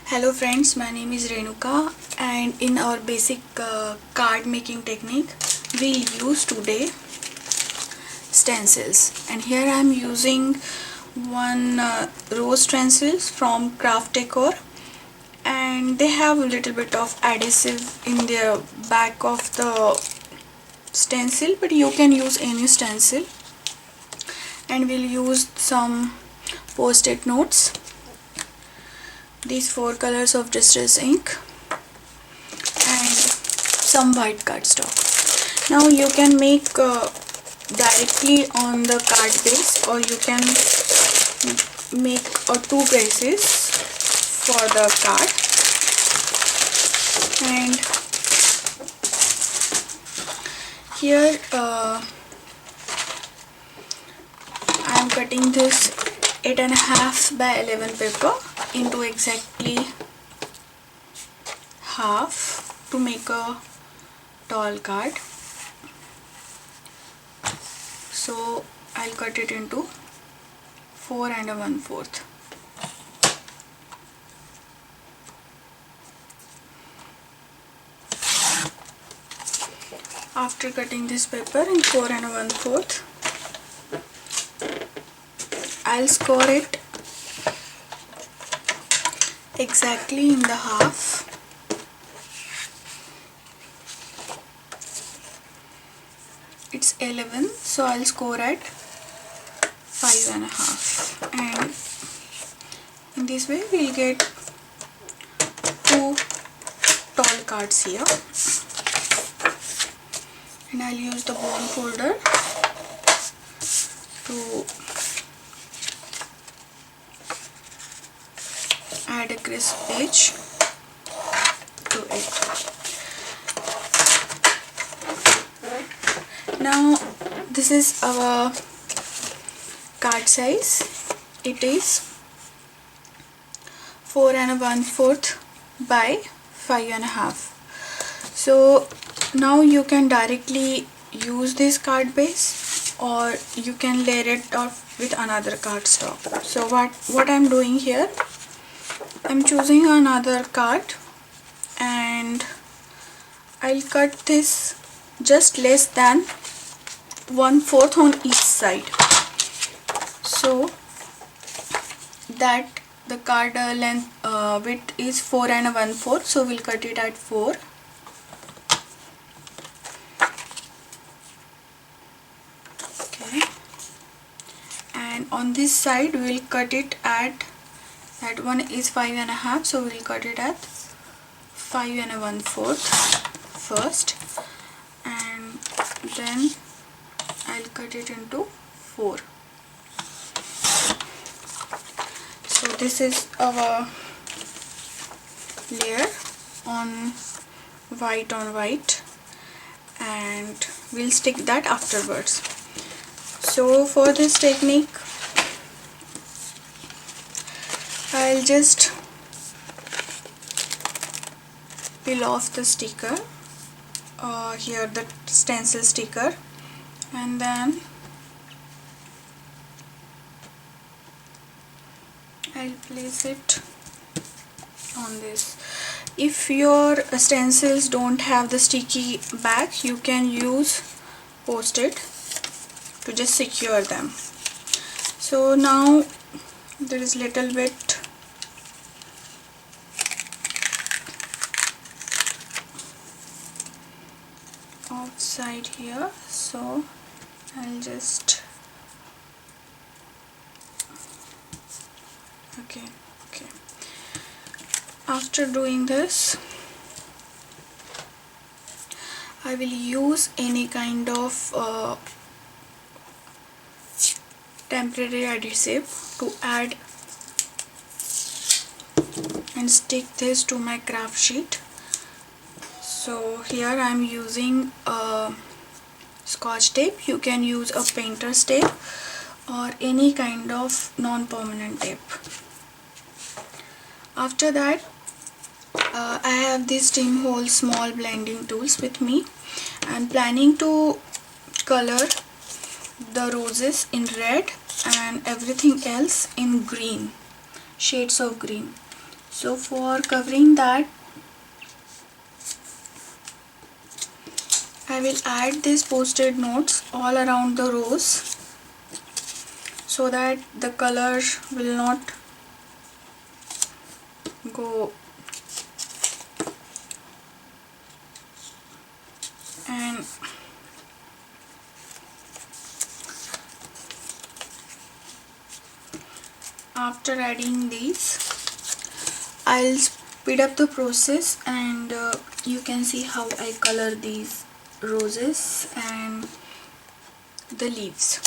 Hello friends, my name is Renuka, and in our basic card making technique we'll use today stencils. And here I am using one rose stencils from Craft Decor, and they have a little bit of adhesive in the back of the stencil, but you can use any stencil. And we'll use some post-it notes, these 4 colors of distress ink, and some white cardstock. Now you can make directly on the card base, or you can make 2 bases for the card. And here I am cutting this 8.5 by 11 paper into exactly half to make a tall card. So I'll cut it into 4 1/4. After cutting this paper in 4 1/4, I'll score it exactly in the half. It's 11, so I'll score at 5.5, and in this way we'll get 2 tall cards here. And I'll use the bone folder to add a crisp edge to it. Now this is our card size. It is 4 1/4 by 5.5. So now you can directly use this card base, or you can layer it off with another cardstock. So what I'm doing here, I'm choosing another card and I'll cut this just less than 1/4 on each side, so that the card length width is 4 1/4, so we'll cut it at 4. Okay, and on this side we'll cut it at, that one is 5.5, so we'll cut it at 5 1/4 first, and then I'll cut it into 4. So this is our layer on white, and we'll stick that afterwards. So for this technique I'll just peel off the sticker, here the stencil sticker, and then I'll place it on this. If your stencils don't have the sticky back, you can use post-it to just secure them. So now there is little bit outside here, so I'll just okay. After doing this, I will use any kind of temporary adhesive to add and stick this to my craft sheet. So here I am using Scotch tape. You can use a painter's tape or any kind of non-permanent tape. After that, I have these Tim Holtz small blending tools with me. I'm planning to color the roses in red and everything else in green, shades of green. So for covering that, I will add these post-it notes all around the rose so that the color will not go. And after adding these, I'll speed up the process, and you can see how I color these roses and the leaves.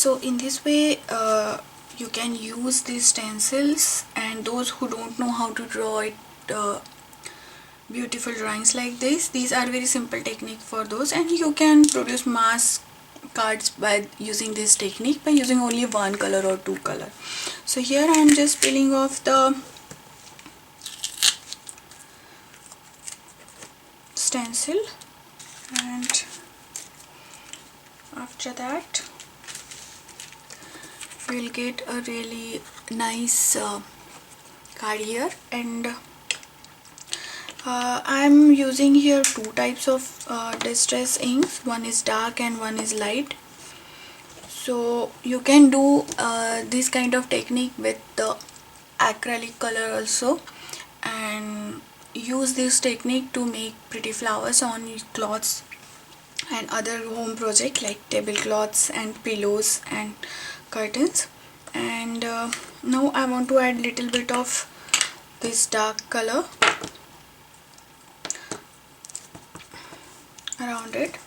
So in this way you can use these stencils, and those who don't know how to draw it beautiful drawings like this, these are very simple technique for those, and you can produce mass cards by using this technique, by using only one color or two color. So here I am just peeling off the stencil, and after that we'll get a really nice card here. And I'm using here two types of distress inks. One is dark and one is light. So you can do this kind of technique with the acrylic color also, and use this technique to make pretty flowers on cloths and other home project like tablecloths and pillows and curtains. And now I want to add little bit of this dark color around it.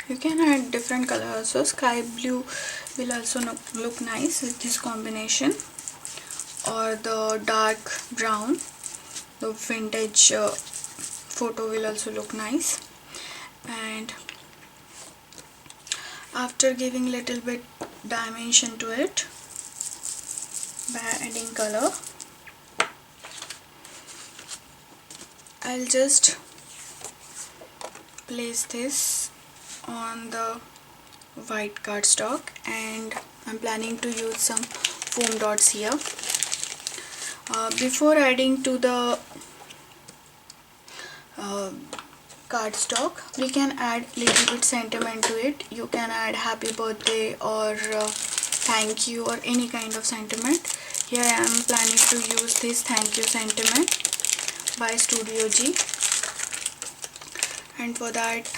You can add different color also. Sky blue will also look nice with this combination, or the dark brown, the vintage photo will also look nice. And after giving little bit dimension to it by adding color, I'll just place this on the white cardstock, and I'm planning to use some foam dots here. Before adding to the cardstock, we can add little bit sentiment to it. You can add happy birthday or thank you or any kind of sentiment. Here I am planning to use this thank you sentiment by Studio G, and for that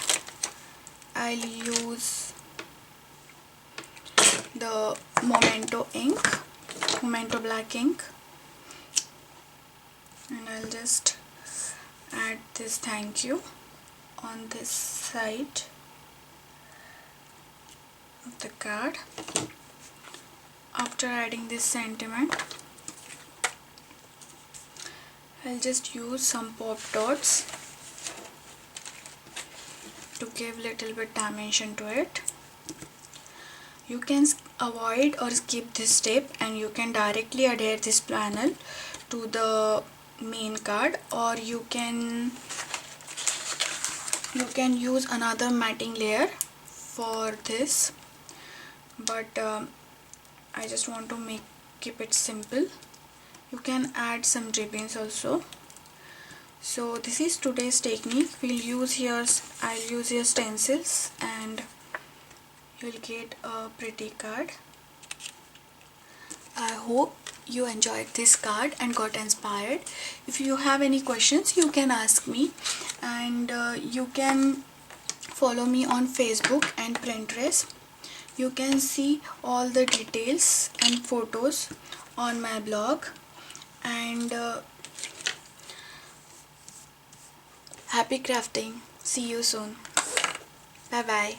I'll use the Memento black ink, and I'll just add this thank you on this side of the card. After adding this sentiment, I'll just use some pop dots to give little bit dimension to it. You can avoid or skip this step, and you can directly adhere this panel to the main card, or you can use another matting layer for this, but I just want to keep it simple. You can add some ribbons also. So this is today's technique. I'll use here stencils, and you'll get a pretty card. I hope you enjoyed this card and got inspired. If you have any questions, you can ask me, and you can follow me on Facebook and Pinterest. You can see all the details and photos on my blog, and happy crafting. See you soon. Bye bye.